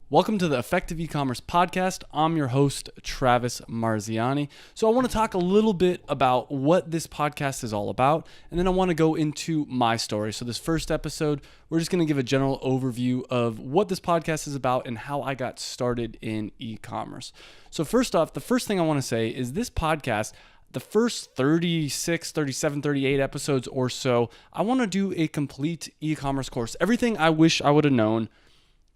Welcome to the Effective Ecommerce podcast. I'm your host, Travis Marziani. So I want to talk a little bit about what this podcast is all about, and then I want to go into my story. So this first episode, we're just going to give a general overview of what this podcast is about and how I got started in e-commerce. So first off, the first thing I want to say is this podcast, the first 36, 37, 38 episodes or so, I want to do a complete e-commerce course. Everything I wish I would have known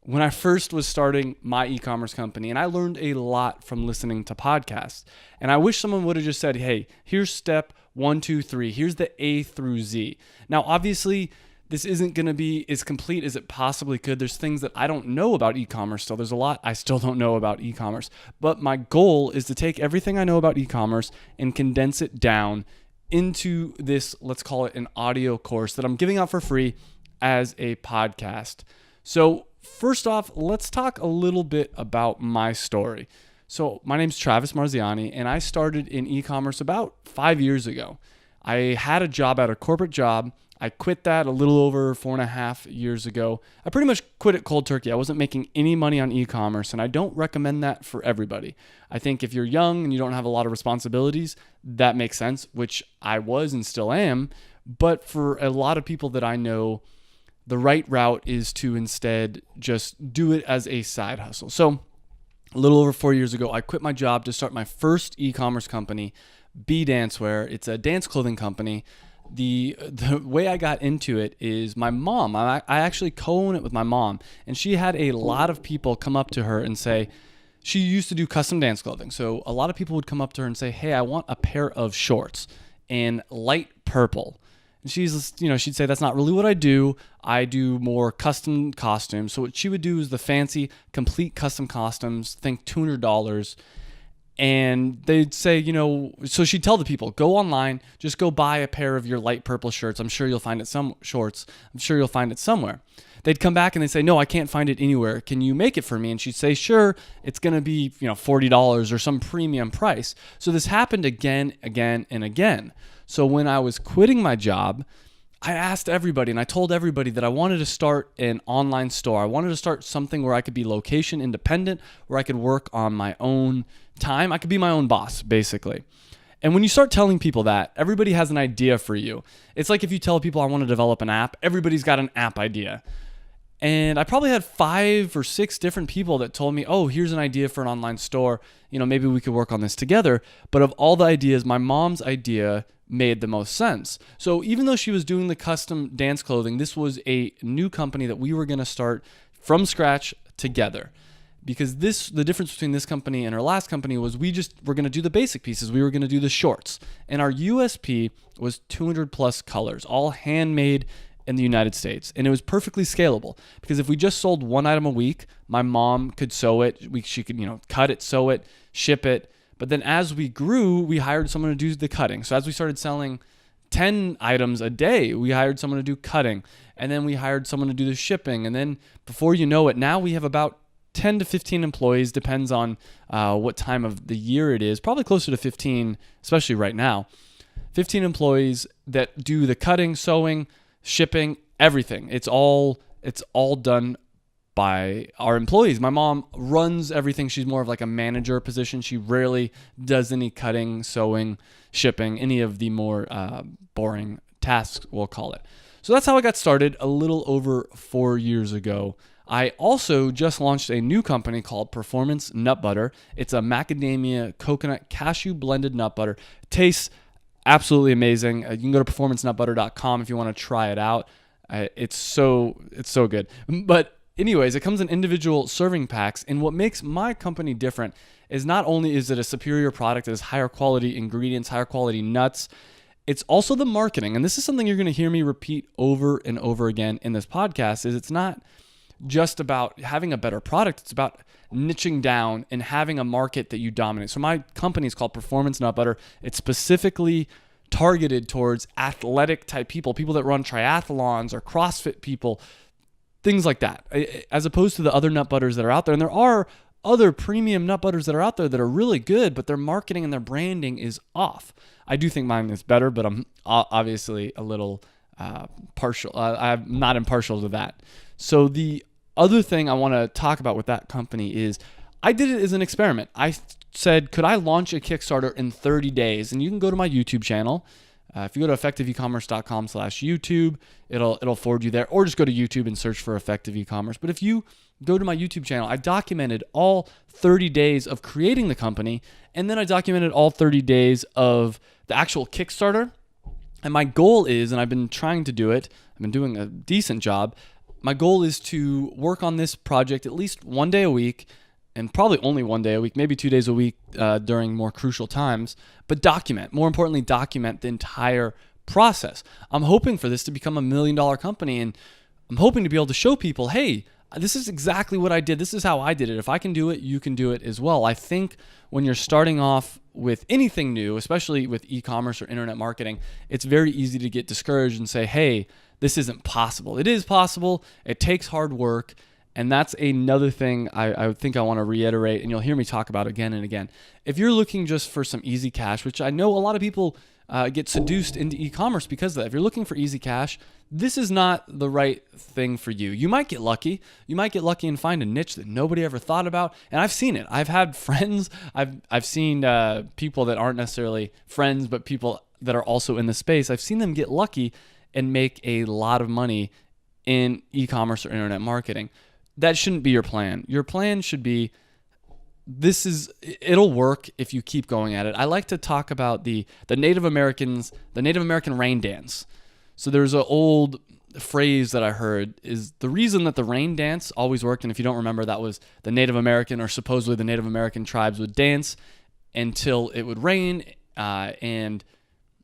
when I first was starting my e-commerce company, and I learned a lot from listening to podcasts. And I wish someone would have just said, hey, here's step 1, 2, 3. Here's the A through Z. Now, obviously, this isn't going to be as complete as it possibly could. There's things that I don't know about e-commerce still. There's a lot I still don't know about e-commerce. But my goal is to take everything I know about e-commerce and condense it down into this, let's call it an audio course that I'm giving out for free as a podcast. So first off, let's talk a little bit about my story. So my name's Travis Marziani, and I started in e-commerce about 5 years ago. I had a job at a corporate job. I quit that a little over 4.5 years ago. I pretty much quit it cold turkey. I wasn't making any money on e-commerce, and I don't recommend that for everybody. I think if you're young and you don't have a lot of responsibilities, that makes sense, which I was and still am. But for a lot of people that I know, the right route is to instead just do it as a side hustle. So a little over 4 years ago, I quit my job to start my first e-commerce company, B Dancewear. It's a dance clothing company. The way I got into it is my mom. I actually co-own it with my mom, and she had a lot of people come up to her and say, she used to do custom dance clothing. So a lot of people would come up to her and say, hey, I want a pair of shorts in light purple. And she'd say, that's not really what I do. I do more custom costumes. So what she would do is the fancy, complete custom costumes, think $200. And they'd say, so she'd tell the people, go online, just go buy a pair of your light purple shirts. I'm sure you'll find it shorts. I'm sure you'll find it somewhere. They'd come back and they'd say, no, I can't find it anywhere. Can you make it for me? And she'd say, sure, it's going to be, $40 or some premium price. So this happened again, and again. So when I was quitting my job, I asked everybody and I told everybody that I wanted to start an online store. I wanted to start something where I could be location independent, where I could work on my own time. I could be my own boss, basically. And when you start telling people that, everybody has an idea for you. It's like if you tell people I want to develop an app, everybody's got an app idea. And I probably had 5 or 6 different people that told me, oh, here's an idea for an online store. Maybe we could work on this together. But of all the ideas, my mom's idea made the most sense. So even though she was doing the custom dance clothing, this was a new company that we were going to start from scratch together. Because the difference between this company and our last company was we're going to do the basic pieces. We were going to do the shorts. And our USP was 200 plus colors, all handmade in the United States. And it was perfectly scalable because if we just sold one item a week, my mom could sew it. She could, cut it, sew it, ship it. But then as we grew, we hired someone to do the cutting. So as we started selling 10 items a day, we hired someone to do cutting. And then we hired someone to do the shipping. And then before you know it, now we have about 10 to 15 employees, depends on what time of the year it is, probably closer to 15, especially right now. 15 employees that do the cutting, sewing, shipping, everything. It's all done by our employees. My mom runs everything. She's more of like a manager position. She rarely does any cutting, sewing, shipping, any of the more boring tasks, we'll call it. So that's how I got started a little over 4 years ago. I also just launched a new company called Performance Nut Butter. It's a macadamia coconut cashew blended nut butter. It tastes absolutely amazing. You can go to performancenutbutter.com if you want to try it out. It's so good. But anyways, it comes in individual serving packs. And what makes my company different is not only is it a superior product that has higher quality ingredients, higher quality nuts, it's also the marketing. And this is something you're going to hear me repeat over and over again in this podcast, is it's not just about having a better product. It's about niching down and having a market that you dominate. So my company is called Performance Nut Butter. It's specifically targeted towards athletic type people that run triathlons or CrossFit people, things like that, as opposed to the other nut butters that are out there. And there are other premium nut butters that are out there that are really good, but their marketing and their branding is off. I do think mine is better, but I'm obviously a little partial. I'm not impartial to that. So the other thing I want to talk about with that company is I did it as an experiment. I said, could I launch a Kickstarter in 30 days? And you can go to my YouTube channel. If you go to effectiveecommerce.com/YouTube, it'll forward you there, or just go to YouTube and search for Effective Ecommerce. But if you go to my YouTube channel, I documented all 30 days of creating the company, and then I documented all 30 days of the actual Kickstarter. And my goal is, and I've been trying to do it, I've been doing a decent job. My goal is to work on this project at least one day a week, and probably only one day a week, maybe 2 days a week during more crucial times, but more importantly, document the entire process. I'm hoping for this to become $1 million company, and I'm hoping to be able to show people, hey, this is exactly what I did. This is how I did it. If I can do it, you can do it as well. I think when you're starting off with anything new, especially with e-commerce or internet marketing, it's very easy to get discouraged and say, hey, this isn't possible. It is possible. It takes hard work. And that's another thing I think I want to reiterate, and you'll hear me talk about again and again. If you're looking just for some easy cash, which I know a lot of people get seduced into e-commerce because of that. If you're looking for easy cash, this is not the right thing for you. You might get lucky. You might get lucky and find a niche that nobody ever thought about. And I've seen it. I've had friends. I've seen people that aren't necessarily friends, but people that are also in the space. I've seen them get lucky and make a lot of money in e-commerce or internet marketing. That shouldn't be your plan. Your plan should be, it'll work if you keep going at it. I like to talk about the Native American rain dance. So there's an old phrase that I heard is the reason that the rain dance always worked. And if you don't remember, that was the Native American, or supposedly the Native American tribes would dance until it would rain. And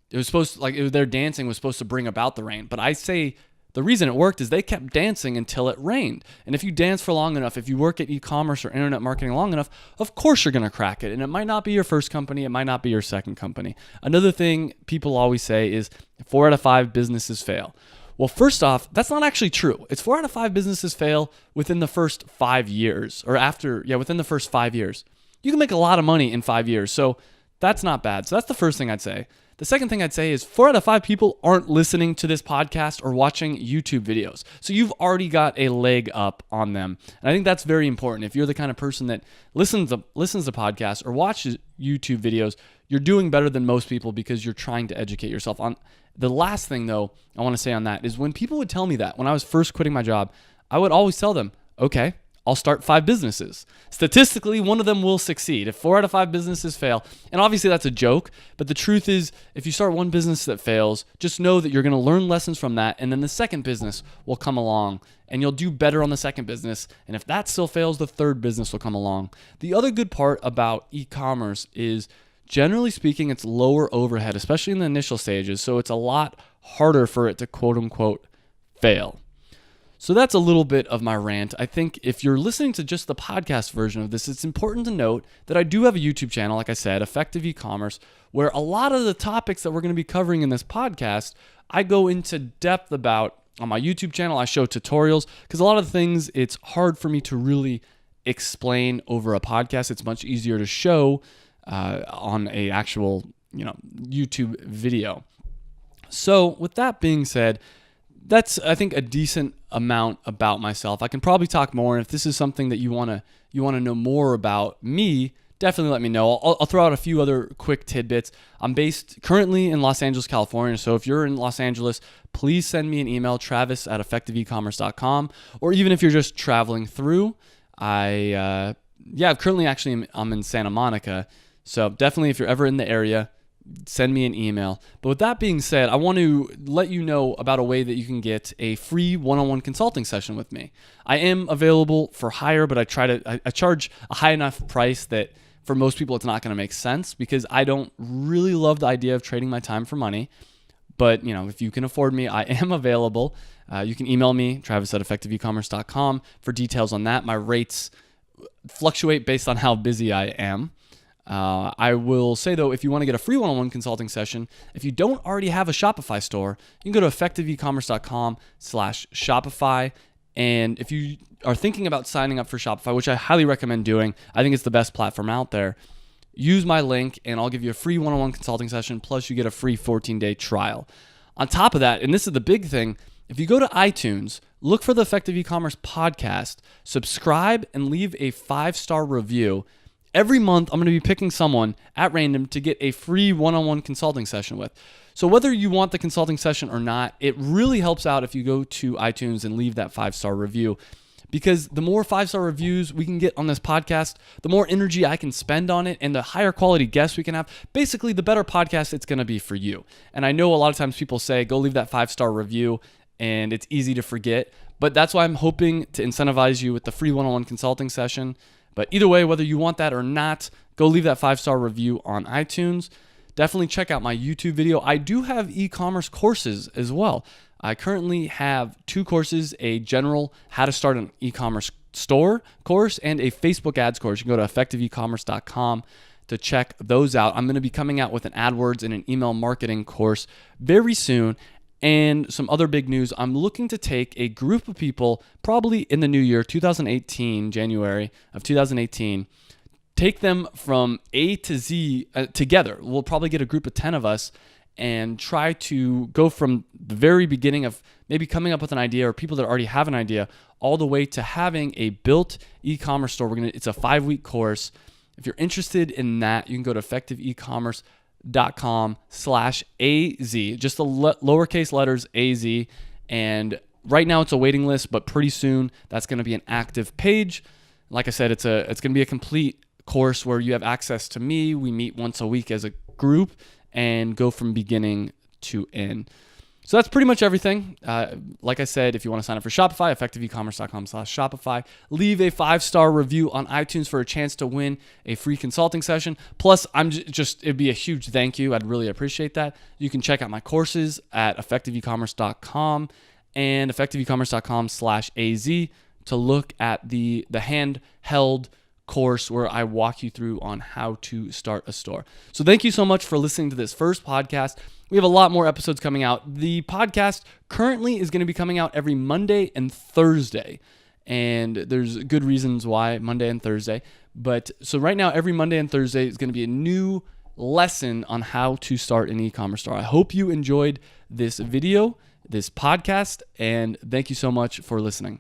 it was supposed to, their dancing was supposed to bring about the rain. But I say, the reason it worked is they kept dancing until it rained. And if you dance for long enough, if you work at e-commerce or internet marketing long enough, of course you're going to crack it. And it might not be your first company. It might not be your second company. Another thing people always say is 4 out of 5 businesses fail. Well, first off, that's not actually true. It's 4 out of 5 businesses fail within the first 5 years, or within the first 5 years. You can make a lot of money in 5 years. So that's not bad. So that's the first thing I'd say. The second thing I'd say is 4 out of 5 people aren't listening to this podcast or watching YouTube videos. So you've already got a leg up on them. And I think that's very important. If you're the kind of person that listens to podcasts or watches YouTube videos, you're doing better than most people because you're trying to educate yourself. On the last thing, though, I want to say on that is when people would tell me that, when I was first quitting my job, I would always tell them, okay, I'll start 5 businesses. Statistically, one of them will succeed. If 4 out of 5 businesses fail, and obviously that's a joke, but the truth is, if you start one business that fails, just know that you're going to learn lessons from that, and then the second business will come along, and you'll do better on the second business, and if that still fails, the third business will come along. The other good part about e-commerce is, generally speaking, it's lower overhead, especially in the initial stages, so it's a lot harder for it to quote-unquote fail. So that's a little bit of my rant. I think if you're listening to just the podcast version of this, it's important to note that I do have a YouTube channel, like I said, Effective Ecommerce, where a lot of the topics that we're going to be covering in this podcast, I go into depth about. On my YouTube channel, I show tutorials, because a lot of things, it's hard for me to really explain over a podcast. It's much easier to show on a actual, YouTube video. So with that being said, that's, I think, a decent amount about myself. I can probably talk more, and if this is something that you want to know more about me, definitely let me know. I'll throw out a few other quick tidbits. I'm based currently in Los Angeles, California, so if you're in Los Angeles, please send me an email, travis@effectiveecommerce.com, or even if you're just traveling through, I'm in Santa Monica, so definitely if you're ever in the area, send me an email. But with that being said, I want to let you know about a way that you can get a free one-on-one consulting session with me. I am available for hire, but I charge a high enough price that for most people it's not going to make sense, because I don't really love the idea of trading my time for money. But if you can afford me, I am available. You can email me, travis@effectiveecommerce.com, for details on that. My rates fluctuate based on how busy I am. I will say, though, if you want to get a free one-on-one consulting session, if you don't already have a Shopify store, you can go to effectiveecommerce.com/Shopify. And if you are thinking about signing up for Shopify, which I highly recommend doing, I think it's the best platform out there, use my link and I'll give you a free one-on-one consulting session, plus you get a free 14-day trial. On top of that, and this is the big thing, If you go to iTunes, look for the Effective Ecommerce podcast, subscribe, and leave a 5-star review. Every month, I'm going to be picking someone at random to get a free one-on-one consulting session with. So whether you want the consulting session or not, it really helps out if you go to iTunes and leave that 5-star review. Because the more 5-star reviews we can get on this podcast, the more energy I can spend on it and the higher quality guests we can have. Basically, the better podcast it's going to be for you. And I know a lot of times people say, go leave that 5-star review, and it's easy to forget. But that's why I'm hoping to incentivize you with the free one-on-one consulting session. But either way, whether you want that or not, go leave that 5-star review on iTunes. Definitely check out my YouTube video. I do have e-commerce courses as well. I currently have 2 courses, a general how to start an e-commerce store course and a Facebook ads course. You can go to effectiveecommerce.com to check those out. I'm going to be coming out with an AdWords and an email marketing course very soon. And some other big news, I'm looking to take a group of people probably in the new year, 2018, January of 2018, take them from A to Z together. We'll probably get a group of 10 of us and try to go from the very beginning of maybe coming up with an idea or people that already have an idea all the way to having a built e-commerce store. It's a 5-week course. If you're interested in that, you can go to effectiveecommerce.com/AZ, just the lowercase letters AZ. And right now it's a waiting list, but pretty soon that's going to be an active page. Like I said, it's going to be a complete course where you have access to me. We meet once a week as a group and go from beginning to end. So that's pretty much everything. Like I said, if you want to sign up for Shopify, effectiveecommerce.com/Shopify, leave a 5-star review on iTunes for a chance to win a free consulting session. Plus, it'd be a huge thank you. I'd really appreciate that. You can check out my courses at effectiveecommerce.com and effectiveecommerce.com/AZ to look at the handheld course where I walk you through on how to start a store. So thank you so much for listening to this first podcast. We have a lot more episodes coming out. The podcast currently is going to be coming out every Monday and Thursday. And there's good reasons why Monday and Thursday. But so right now, every Monday and Thursday is going to be a new lesson on how to start an e-commerce store. I hope you enjoyed this video, this podcast, and thank you so much for listening.